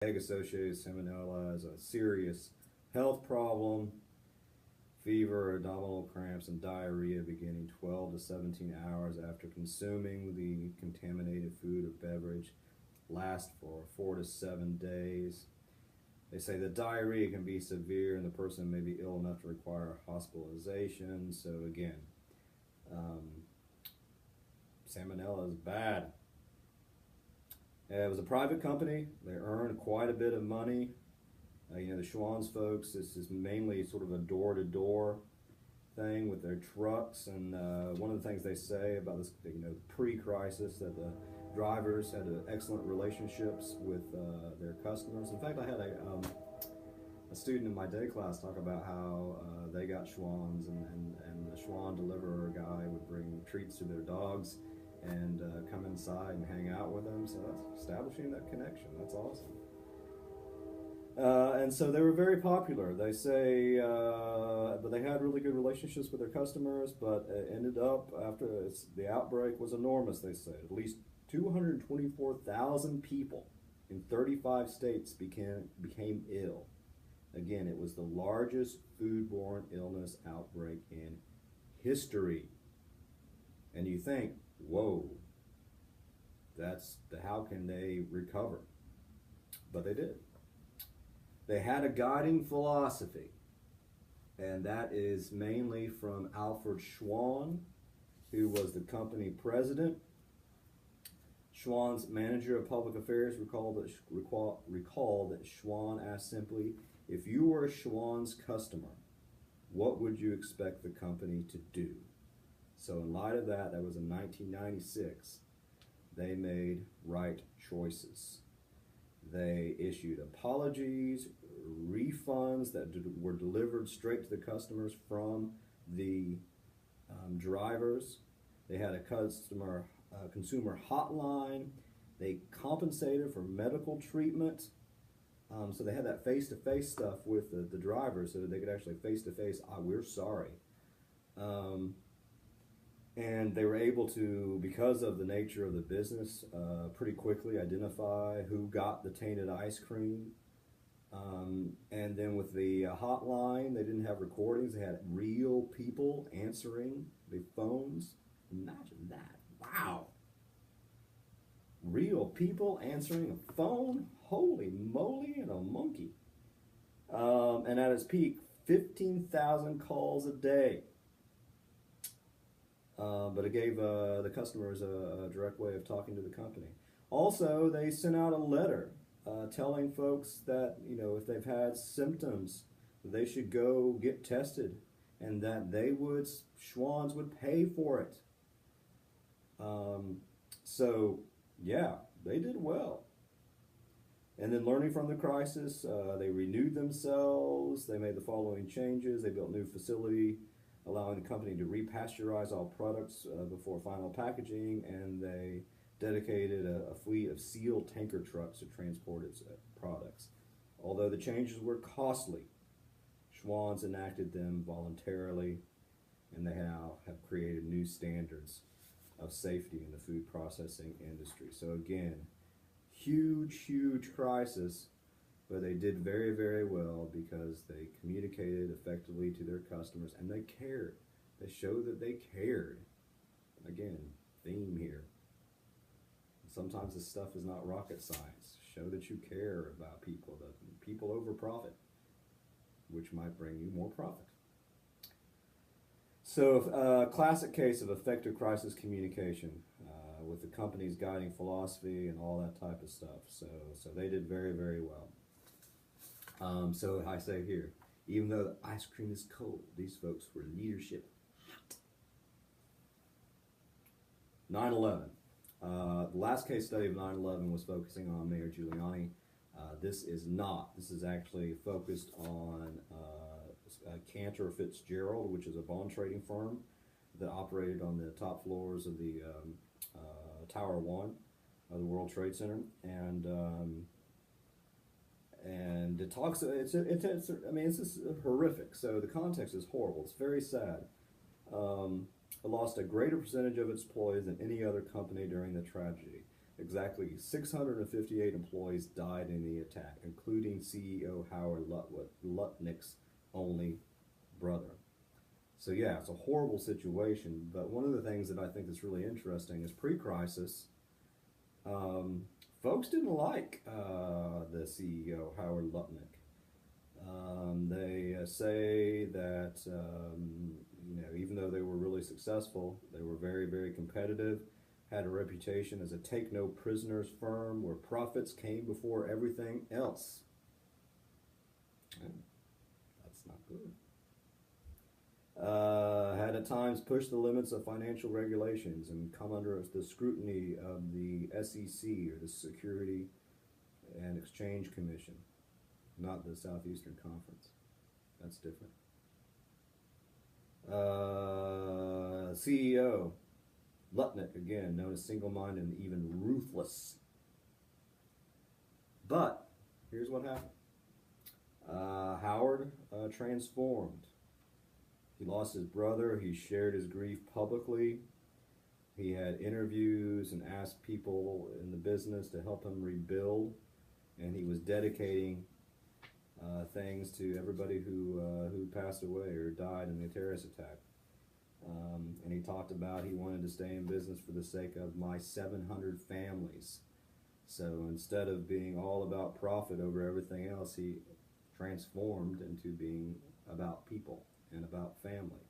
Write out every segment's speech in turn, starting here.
Egg-associated salmonella is a serious health problem. Fever, abdominal cramps, and diarrhea beginning 12 to 17 hours after consuming the contaminated food or beverage last for 4 to 7 days. They say the diarrhea can be severe and the person may be ill enough to require hospitalization. So again, um, salmonella is bad. It was a private company. They earned quite a bit of money. The Schwann's folks, this is mainly sort of a door-to-door thing with their trucks. And one of the things they say about this, pre-crisis, that the drivers had excellent relationships with their customers. In fact, I had a student in my day class talk about how they got Schwann's, and the Schwann deliverer guy would bring treats to their dogs and come inside and hang out with them. So that's establishing that connection. That's awesome. And so they were very popular. They say, but they had really good relationships with their customers, but it ended up, after the outbreak was enormous, they said. At least 224,000 people in 35 states became ill. Again, it was the largest foodborne illness outbreak in history. And you think, whoa, how can they recover? But they did. They had a guiding philosophy, and that is mainly from Alfred Schwann, who was the company president. Schwann's manager of public affairs recalled that Schwann asked simply, if you were a Schwann's customer, what would you expect the company to do? So in light of that, that was in 1996, they made right choices. They issued apologies, refunds that were delivered straight to the customers from the drivers. They had a consumer hotline. They compensated for medical treatment. So they had that face-to-face stuff with the drivers so that they could actually face-to-face, we're sorry. And they were able to, because of the nature of the business, pretty quickly identify who got the tainted ice cream. And then with the hotline, they didn't have recordings. They had real people answering the phones. Imagine that. Wow. Real people answering a phone? Holy moly and a monkey. And at its peak, 15,000 calls a day. But it gave the customers a direct way of talking to the company. Also, they sent out a letter telling folks that, if they've had symptoms, they should go get tested, and that Schwann's would pay for it. So, yeah, they did well. And then learning from the crisis, they renewed themselves. They made the following changes. They built a new facility, allowing the company to repasteurize all products before final packaging, and they dedicated a fleet of sealed tanker trucks to transport its products. Although the changes were costly, Schwann's enacted them voluntarily, and they now have created new standards of safety in the food processing industry. So again, huge crisis, but they did very, very well because they communicated effectively to their customers, and they cared. They showed that they cared. Again, theme here. Sometimes this stuff is not rocket science. Show that you care about people, that people over profit, which might bring you more profit. So, classic case of effective crisis communication with the company's guiding philosophy and all that type of stuff. So they did very, very well. So I say here, even though the ice cream is cold, these folks were leadership hot. 9/11. The last case study of 9/11 was focusing on Mayor Giuliani. This is actually focused on Cantor Fitzgerald, which is a bond trading firm that operated on the top floors of the Tower 1 of the World Trade Center. And it talks, it's just horrific. So the context is horrible. It's very sad. It lost a greater percentage of its employees than any other company during the tragedy. Exactly 658 employees died in the attack, including CEO Howard Lutnick's only brother. So yeah, it's a horrible situation. But one of the things that I think is really interesting is pre-crisis, folks didn't like the CEO Howard Lutnick. They say that even though they were really successful, they were very, very competitive, had a reputation as a take no prisoners firm where profits came before everything else. That's not good. Had at times pushed the limits of financial regulations and come under the scrutiny of the SEC, or the Security and Exchange Commission, not the Southeastern Conference. That's different. CEO Lutnick, again, known as single-minded and even ruthless. But here's what happened. Howard transformed. He lost his brother. He shared his grief publicly. He had interviews and asked people in the business to help him rebuild. And he was dedicating things to everybody who passed away or died in the terrorist attack. And he talked about he wanted to stay in business for the sake of my 700 families. So instead of being all about profit over everything else, he transformed into being about people and about family.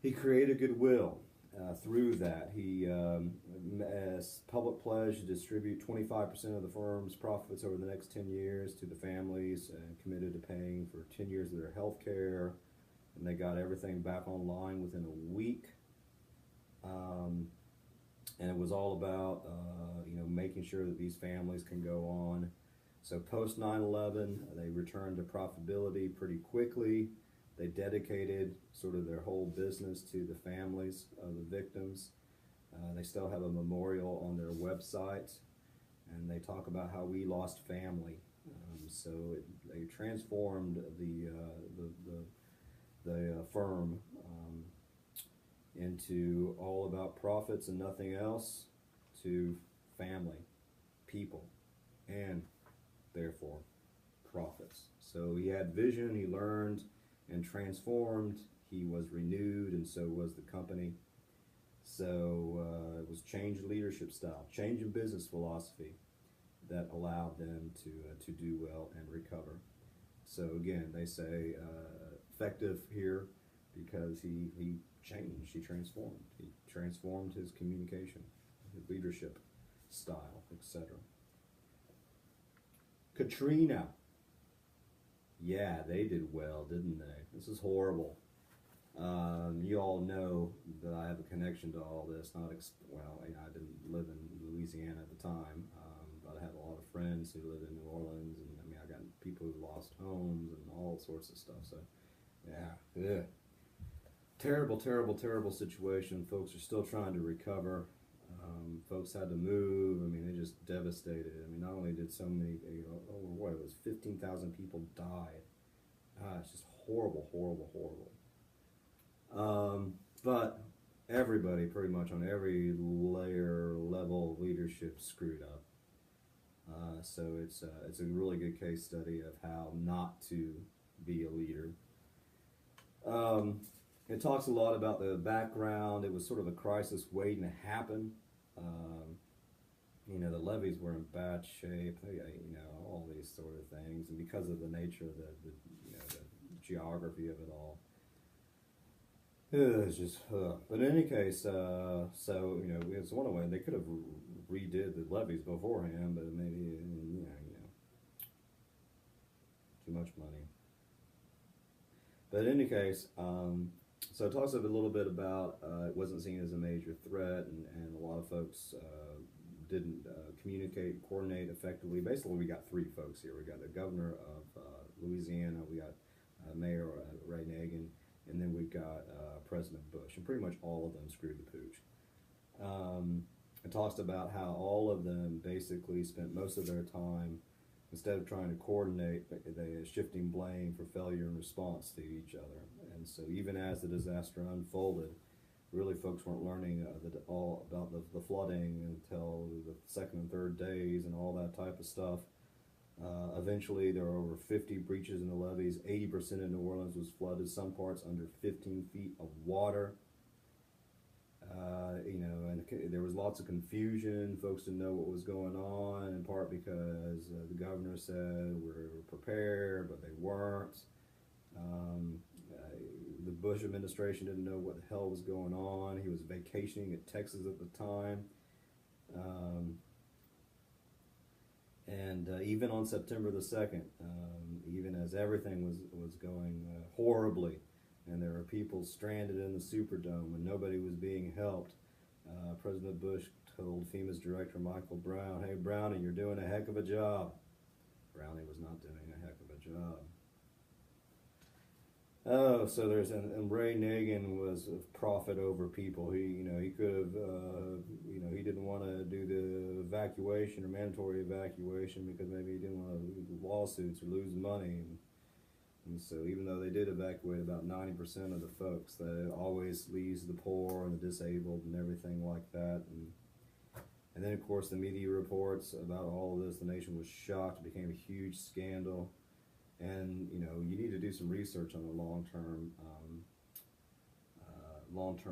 He created goodwill through that. He as public pledge to distribute 25% of the firm's profits over the next 10 years to the families, and committed to paying for 10 years of their health care. And they got everything back online within a week. And it was all about making sure that these families can go on. So post 9/11, they returned to profitability pretty quickly. They dedicated sort of their whole business to the families of the victims. They still have a memorial on their website, and they talk about how we lost family. They transformed the firm into all about profits and nothing else, to family, people, and therefore profits. So he had vision, he learned and transformed, he was renewed, and so was the company. So it was change leadership style, change in business philosophy that allowed them to do well and recover. So again, they say effective here because he changed, he transformed his communication, his leadership style, etc. Katrina. Yeah, they did well, didn't they? This is horrible. You all know that I have a connection to all this. I didn't live in Louisiana at the time, but I have a lot of friends who live in New Orleans, and I got people who lost homes and all sorts of stuff. So, yeah. Terrible, terrible, terrible situation. Folks are still trying to recover. Folks had to move. They just devastated. Not only did so many, it was 15,000 people died. It's just horrible, horrible, horrible. But everybody, pretty much on every level of leadership, screwed up. So it's a really good case study of how not to be a leader. It talks a lot about the background. It was sort of a crisis waiting to happen. The levees were in bad shape. All these sort of things, and because of the nature of the geography of it all, it's just. But in any case, it's one way they could have redid the levees beforehand, but maybe too much money. But in any case, so it talks a little bit about it wasn't seen as a major threat, and a lot of folks didn't communicate and coordinate effectively. Basically, we got three folks here. We got the governor of Louisiana, we got Mayor Ray Nagin, and then we've got President Bush, and pretty much all of them screwed the pooch. It talks about how all of them basically spent most of their time, instead of trying to coordinate, they are shifting blame for failure in response to each other. And so even as the disaster unfolded, really folks weren't learning all about the flooding until the second and third days and all that type of stuff. Eventually, there were over 50 breaches in the levees. 80% of New Orleans was flooded, some parts under 15 feet of water. And there was lots of confusion. Folks didn't know what was going on, in part because the governor said we're prepared, but they weren't. The Bush administration didn't know what the hell was going on. He was vacationing at Texas at the time. And even on September the 2nd, even as everything was going horribly, and there were people stranded in the Superdome and nobody was being helped, President Bush told FEMA's director Michael Brown, "Hey Brownie, you're doing a heck of a job." Brownie was not doing a heck of a job. Oh, so and Ray Nagin was a prophet over people. He could have, he didn't want to do the evacuation or mandatory evacuation because maybe he didn't want to lose lawsuits or lose money. And so even though they did evacuate about 90% of the folks, that always leaves the poor and the disabled and everything like that. And then, of course, the media reports about all of this. The nation was shocked. It became a huge scandal. And, you need to do some research on the long-term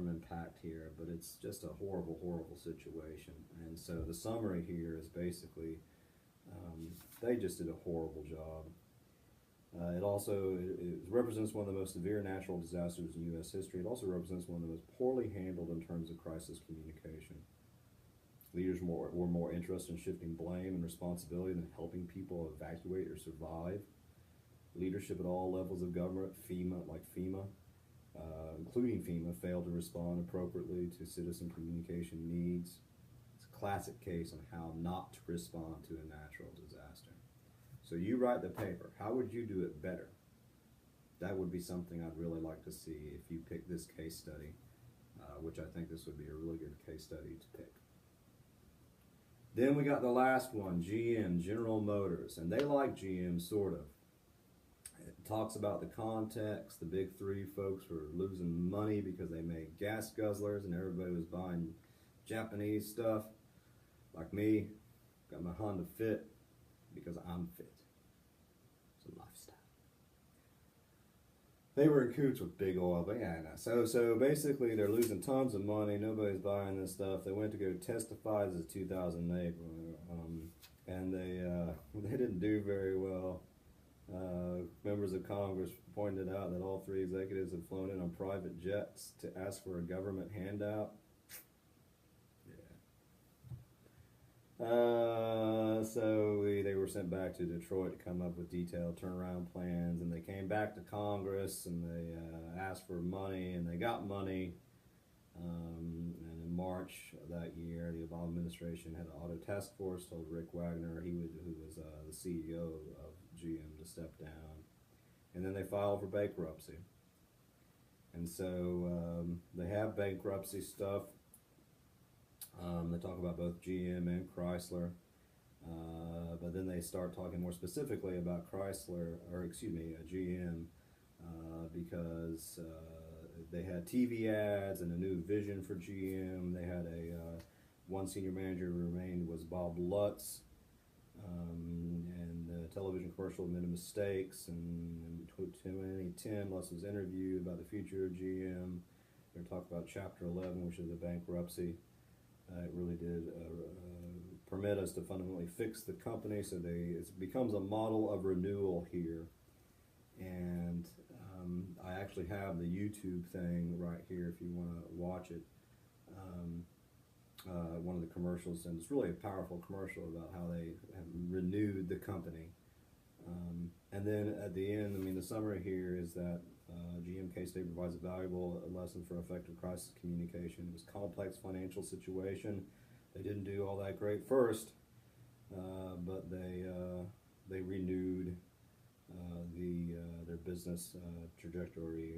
impact here, but it's just a horrible, horrible situation. And so the summary here is basically they just did a horrible job. It represents one of the most severe natural disasters in U.S. history. It also represents one of the most poorly handled in terms of crisis communication. Leaders were more interested in shifting blame and responsibility than helping people evacuate or survive. Leadership at all levels of government, FEMA, including FEMA, failed to respond appropriately to citizen communication needs. It's a classic case on how not to respond to a natural disaster. So you write the paper. How would you do it better? That would be something I'd really like to see if you pick this case study, which I think this would be a really good case study to pick. Then we got the last one, GM, General Motors, and they like GM, sort of. It talks about the context. The big three folks were losing money because they made gas guzzlers and everybody was buying Japanese stuff. Like me, got my Honda Fit because I'm fit. It's a lifestyle. They were in cahoots with big oil, but yeah, no. So basically they're losing tons of money. Nobody's buying this stuff. They went to go testify. This is 2008, and they didn't do very well. Members of Congress pointed out that all three executives had flown in on private jets to ask for a government handout. So they were sent back to Detroit to come up with detailed turnaround plans, and they came back to Congress and they asked for money, and they got money. And in March of that year, the Obama administration had an auto task force, told Rick Wagner, who was the CEO of GM, to step down. And then they filed for bankruptcy. And so they have bankruptcy stuff. They talk about both GM and Chrysler, but then they start talking more specifically about GM, because they had TV ads and a new vision for GM. They had one senior manager who remained was Bob Lutz, and the television commercial admitted mistakes. And in 2010, Lutz was interviewed about the future of GM. They talked about Chapter 11, which is the bankruptcy. It really did permit us to fundamentally fix the company, so it becomes a model of renewal here. And I actually have the YouTube thing right here if you want to watch it. One of the commercials, and it's really a powerful commercial about how they have renewed the company. And then at the end, the summary here is that GM case study provides a valuable lesson for effective crisis communication. It was a complex financial situation. They didn't do all that great first, but they renewed their business trajectory.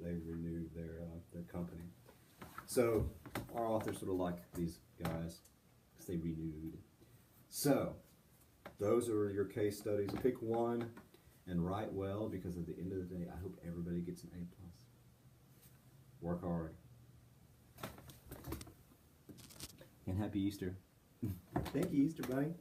They renewed their company. So our authors sort of like these guys because they renewed. So those are your case studies. Pick one and write well, because at the end of the day, I hope everybody gets an A+. Work hard. And happy Easter. Thank you, Easter Bunny.